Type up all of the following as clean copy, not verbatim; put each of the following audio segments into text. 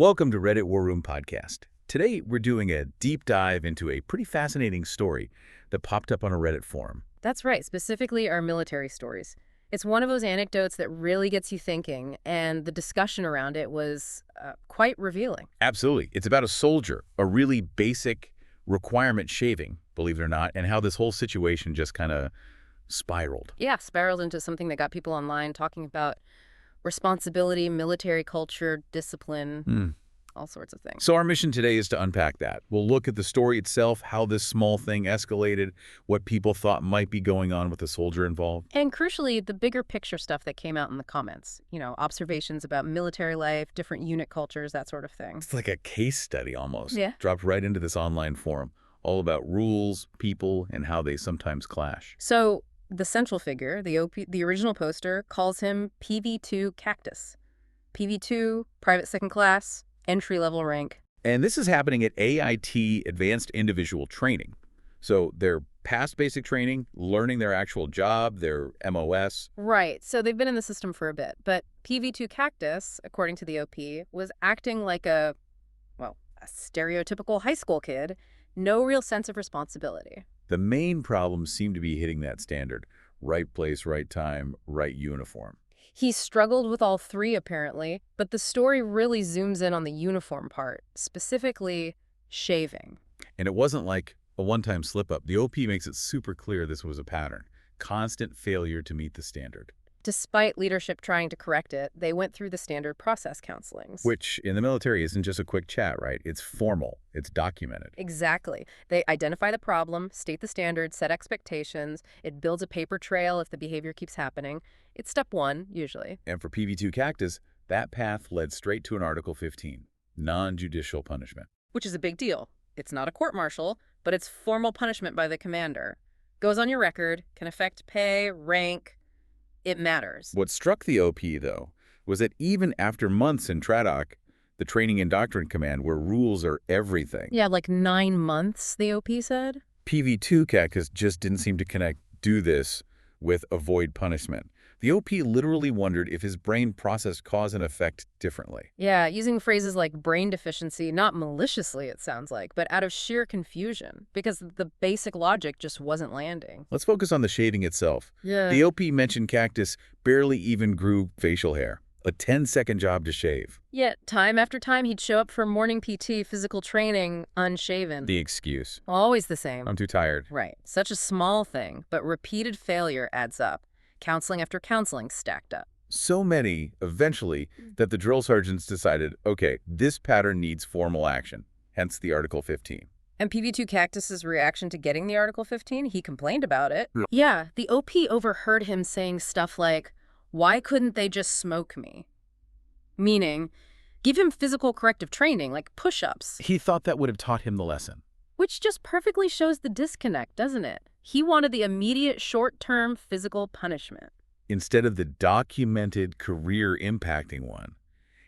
Welcome to Reddit War Room Podcast. Today, we're doing a deep dive into a pretty fascinating story that popped up on a Reddit forum. That's right, specifically our military stories. It's one of those anecdotes that really gets you thinking, and the discussion around it was quite revealing. Absolutely. It's about a soldier, a really basic requirement shaving, believe it or not, and how this whole situation just kind of spiraled. Yeah, spiraled into something that got people online talking about responsibility, military culture, discipline, all sorts of things. So our mission today is to unpack that. We'll look at the story itself, how this small thing escalated, what people thought might be going on with the soldier involved. And crucially, the bigger picture stuff that came out in the comments. You know, observations about military life, different unit cultures, that sort of thing. It's like a case study almost. Yeah. Dropped right into this online forum, all about rules, people, and how they sometimes clash. So the central figure, the original poster, calls him PV2 Cactus. PV2, private second class, entry-level rank. And this is happening at AIT Advanced Individual Training. So they're past basic training, learning their actual job, their MOS. Right, so they've been in the system for a bit. But PV2 Cactus, according to the OP, was acting like a stereotypical high school kid. No real sense of responsibility. The main problems seem to be hitting that standard. Right place, right time, right uniform. He struggled with all three, apparently, but the story really zooms in on the uniform part, specifically shaving. And it wasn't like a one-time slip-up. The OP makes it super clear this was a pattern. Constant failure to meet the standard. Despite leadership trying to correct it, they went through the standard process counselings. Which, in the military, isn't just a quick chat, right? It's formal. It's documented. Exactly. They identify the problem, state the standards, set expectations. It builds a paper trail if the behavior keeps happening. It's step one, usually. And for PV2 Cactus, that path led straight to an Article 15, non-judicial punishment. Which is a big deal. It's not a court-martial, but it's formal punishment by the commander. Goes on your record, can affect pay, rank. It matters. What struck the OP, though, was that even after months in TRADOC, the Training and Doctrine Command, where rules are everything. Yeah, like 9 months, the OP said. PV2 Cactus just didn't seem to do this with avoid punishment. The OP literally wondered if his brain processed cause and effect differently. Yeah, using phrases like brain deficiency, not maliciously, it sounds like, but out of sheer confusion, because the basic logic just wasn't landing. Let's focus on the shaving itself. Yeah. The OP mentioned Cactus barely even grew facial hair. A 10-second job to shave. Yet, time after time, he'd show up for morning PT, physical training, unshaven. The excuse. Always the same. I'm too tired. Right. Such a small thing, but repeated failure adds up. Counseling after counseling stacked up. So many, eventually, that the drill sergeants decided, okay, this pattern needs formal action, hence the Article 15. And PV2 Cactus's reaction to getting the Article 15, he complained about it. Yeah, the OP overheard him saying stuff like, why couldn't they just smoke me? Meaning, give him physical corrective training, like push-ups. He thought that would have taught him the lesson. Which just perfectly shows the disconnect, doesn't it? He wanted the immediate short-term physical punishment. Instead of the documented career-impacting one.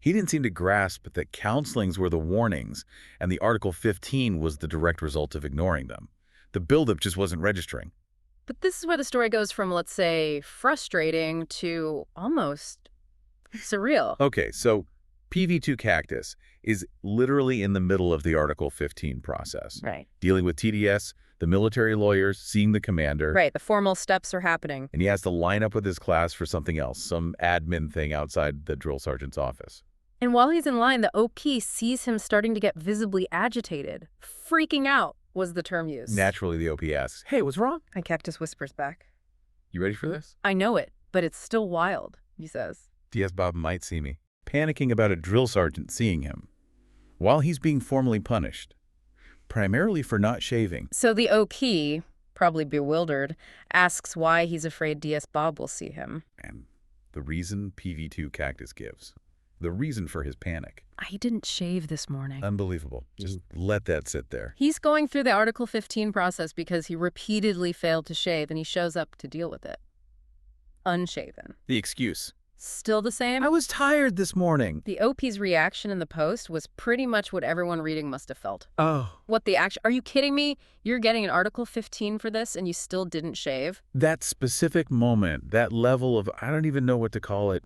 He didn't seem to grasp that counselings were the warnings, and the Article 15 was the direct result of ignoring them. The buildup just wasn't registering. But this is where the story goes from, let's say, frustrating to almost surreal. Okay, so PV2 Cactus is literally in the middle of the Article 15 process. Right. Dealing with TDS, the military lawyers, seeing the commander. Right, the formal steps are happening. And he has to line up with his class for something else, some admin thing outside the drill sergeant's office. And while he's in line, the OP sees him starting to get visibly agitated. Freaking out was the term used. Naturally, the OP asks, hey, what's wrong? And Cactus whispers back. You ready for this? I know it, but it's still wild, he says. DS Bob might see me. Panicking about a drill sergeant seeing him. While he's being formally punished. Primarily for not shaving. So the OP, probably bewildered, asks why he's afraid DS Bob will see him. And the reason PV2 Cactus gives. The reason for his panic. I didn't shave this morning. Unbelievable. Just let that sit there. He's going through the Article 15 process because he repeatedly failed to shave, and he shows up to deal with it. Unshaven. The excuse. Still the same? I was tired this morning. The OP's reaction in the post was pretty much what everyone reading must have felt. Oh. Are you kidding me? You're getting an Article 15 for this and you still didn't shave? That specific moment, that level of, I don't even know what to call it,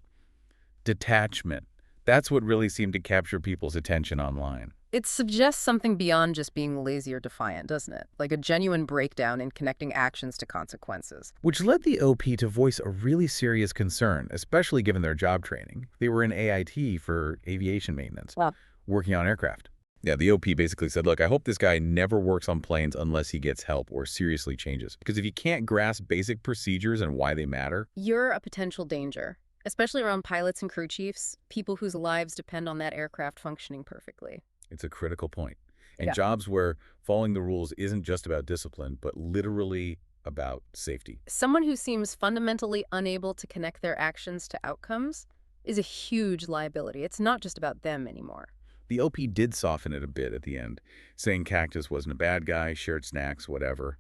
detachment. That's what really seemed to capture people's attention online. It suggests something beyond just being lazy or defiant, doesn't it? Like a genuine breakdown in connecting actions to consequences. Which led the OP to voice a really serious concern, especially given their job training. They were in AIT for aviation maintenance, Wow. working on aircraft. Yeah, the OP basically said, look, I hope this guy never works on planes unless he gets help or seriously changes. Because if you can't grasp basic procedures and why they matter, You're a potential danger, especially around pilots and crew chiefs, people whose lives depend on that aircraft functioning perfectly. it's a critical point. And Yeah. jobs where following the rules isn't just about discipline, but literally about safety. Someone who seems fundamentally unable to connect their actions to outcomes is a huge liability. It's not just about them anymore. The OP did soften it a bit at the end, saying Cactus wasn't a bad guy, shared snacks, whatever.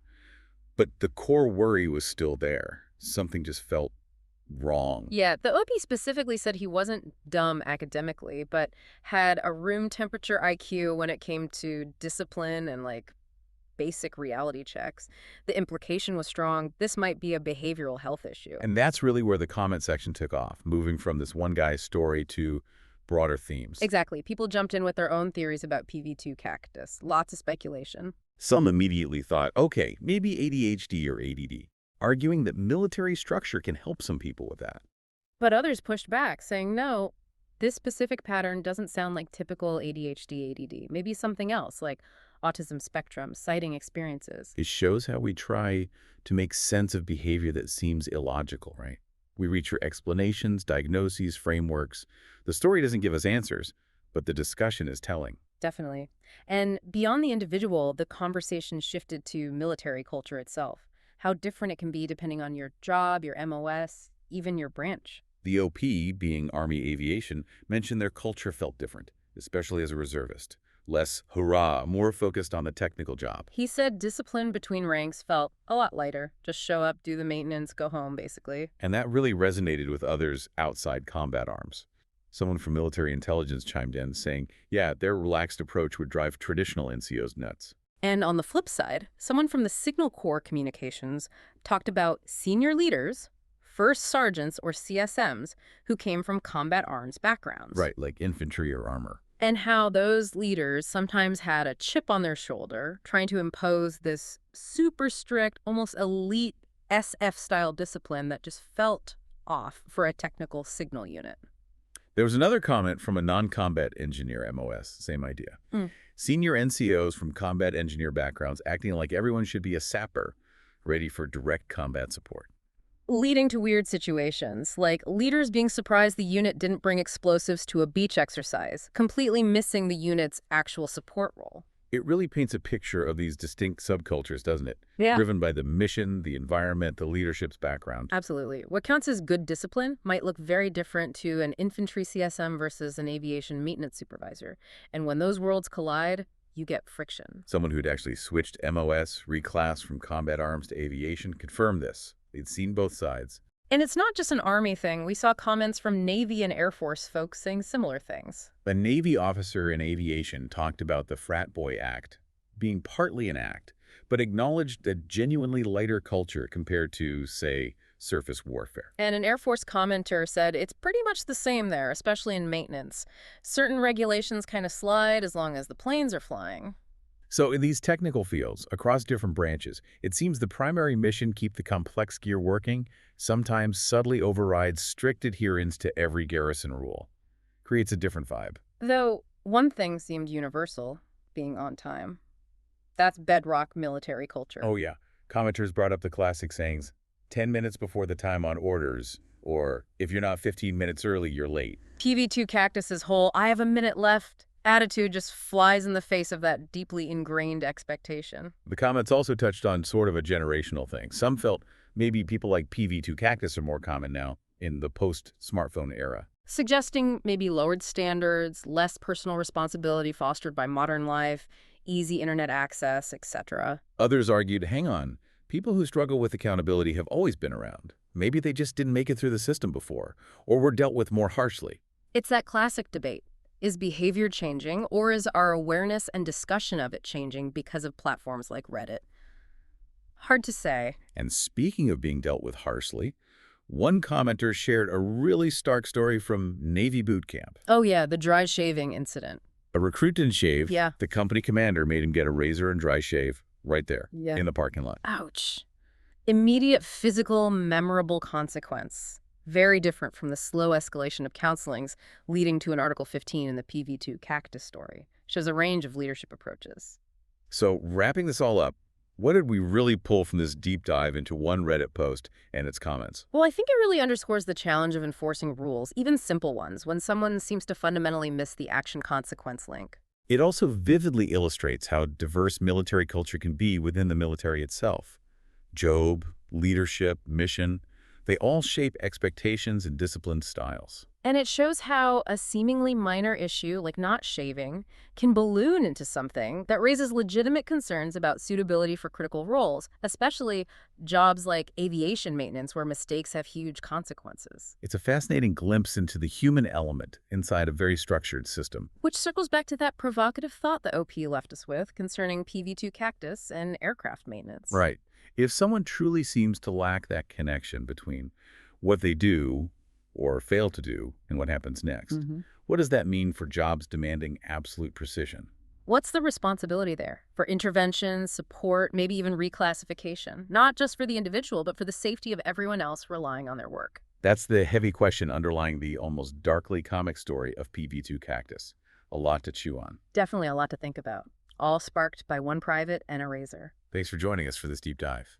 But the core worry was still there. Something just felt wrong. Yeah, the OP specifically said he wasn't dumb academically, but had a room temperature IQ when it came to discipline and basic reality checks. The implication was strong. This might be a behavioral health issue. And that's really where the comment section took off, moving from this one guy's story to broader themes. Exactly. People jumped in with their own theories about PV2 Cactus. Lots of speculation. Some immediately thought, okay, maybe ADHD or ADD, arguing that military structure can help some people with that. But others pushed back, saying, no, this specific pattern doesn't sound like typical ADHD, ADD. Maybe something else, like autism spectrum, citing experiences. It shows how we try to make sense of behavior that seems illogical, right? We reach for explanations, diagnoses, frameworks. The story doesn't give us answers, but the discussion is telling. Definitely. And beyond the individual, the conversation shifted to military culture itself. How different it can be depending on your job, your MOS, even your branch. The OP, being Army Aviation, mentioned their culture felt different, especially as a reservist. Less hurrah, more focused on the technical job. He said discipline between ranks felt a lot lighter. Just show up, do the maintenance, go home, basically. And that really resonated with others outside combat arms. Someone from military intelligence chimed in, saying, yeah, their relaxed approach would drive traditional NCOs nuts. And on the flip side, someone from the Signal Corps Communications talked about senior leaders, first sergeants or CSMs, who came from combat arms backgrounds. Right, like infantry or armor. And how those leaders sometimes had a chip on their shoulder, trying to impose this super strict, almost elite SF-style discipline that just felt off for a technical signal unit. There was another comment from a non-combat engineer MOS, same idea. Senior NCOs from combat engineer backgrounds acting like everyone should be a sapper, ready for direct combat support. Leading to weird situations, like leaders being surprised the unit didn't bring explosives to a beach exercise, completely missing the unit's actual support role. It really paints a picture of these distinct subcultures, doesn't it? Yeah. Driven by the mission, the environment, the leadership's background. Absolutely. What counts as good discipline might look very different to an infantry CSM versus an aviation maintenance supervisor. And when those worlds collide, you get friction. Someone who'd actually switched MOS, reclassed from combat arms to aviation, confirmed this. They'd seen both sides. And it's not just an Army thing. We saw comments from Navy and Air Force folks saying similar things. A Navy officer in aviation talked about the Frat Boy Act being partly an act, but acknowledged a genuinely lighter culture compared to, say, surface warfare. And an Air Force commenter said it's pretty much the same there, especially in maintenance. Certain regulations kind of slide as long as the planes are flying. So in these technical fields, across different branches, it seems the primary mission keep the complex gear working, sometimes subtly overrides strict adherence to every garrison rule. Creates a different vibe. Though one thing seemed universal, being on time. That's bedrock military culture. Oh yeah, commenters brought up the classic sayings, 10 minutes before the time on orders, or if you're not 15 minutes early, you're late. PV2 Cactus's whole "I have a minute left" attitude just flies in the face of that deeply ingrained expectation. The comments also touched on sort of a generational thing. Some felt maybe people like PV2 Cactus are more common now in the post-smartphone era. Suggesting maybe lowered standards, less personal responsibility fostered by modern life, easy internet access, etc. Others argued, hang on, people who struggle with accountability have always been around. Maybe they just didn't make it through the system before, or were dealt with more harshly. It's that classic debate. Is behavior changing, or is our awareness and discussion of it changing because of platforms like Reddit? Hard to say. And speaking of being dealt with harshly, One commenter shared a really stark story from Navy boot camp. Oh yeah, the dry shaving incident. A recruit didn't shave. Yeah. The company commander made him get a razor and dry shave right there Yeah. in the parking lot. Ouch. Immediate physical, memorable consequence. Very different from the slow escalation of counselings leading to an Article 15 in the PV2 Cactus story. Shows a range of leadership approaches. So wrapping this all up, what did we really pull from this deep dive into one Reddit post and its comments? Well, I think it really underscores the challenge of enforcing rules, even simple ones, when someone seems to fundamentally miss the action-consequence link. It also vividly illustrates how diverse military culture can be within the military itself. Job, leadership, mission, they all shape expectations and discipline styles. And it shows how a seemingly minor issue, like not shaving, can balloon into something that raises legitimate concerns about suitability for critical roles, especially jobs like aviation maintenance where mistakes have huge consequences. It's a fascinating glimpse into the human element inside a very structured system. Which circles back to that provocative thought the OP left us with concerning PV2 Cactus and aircraft maintenance. Right. If someone truly seems to lack that connection between what they do or fail to do and what happens next, what does that mean for jobs demanding absolute precision? What's the responsibility there? For intervention, support, maybe even reclassification? Not just for the individual, but for the safety of everyone else relying on their work. That's the heavy question underlying the almost darkly comic story of PV2 Cactus. A lot to chew on. Definitely a lot to think about. All sparked by one private and a razor. Thanks for joining us for this deep dive.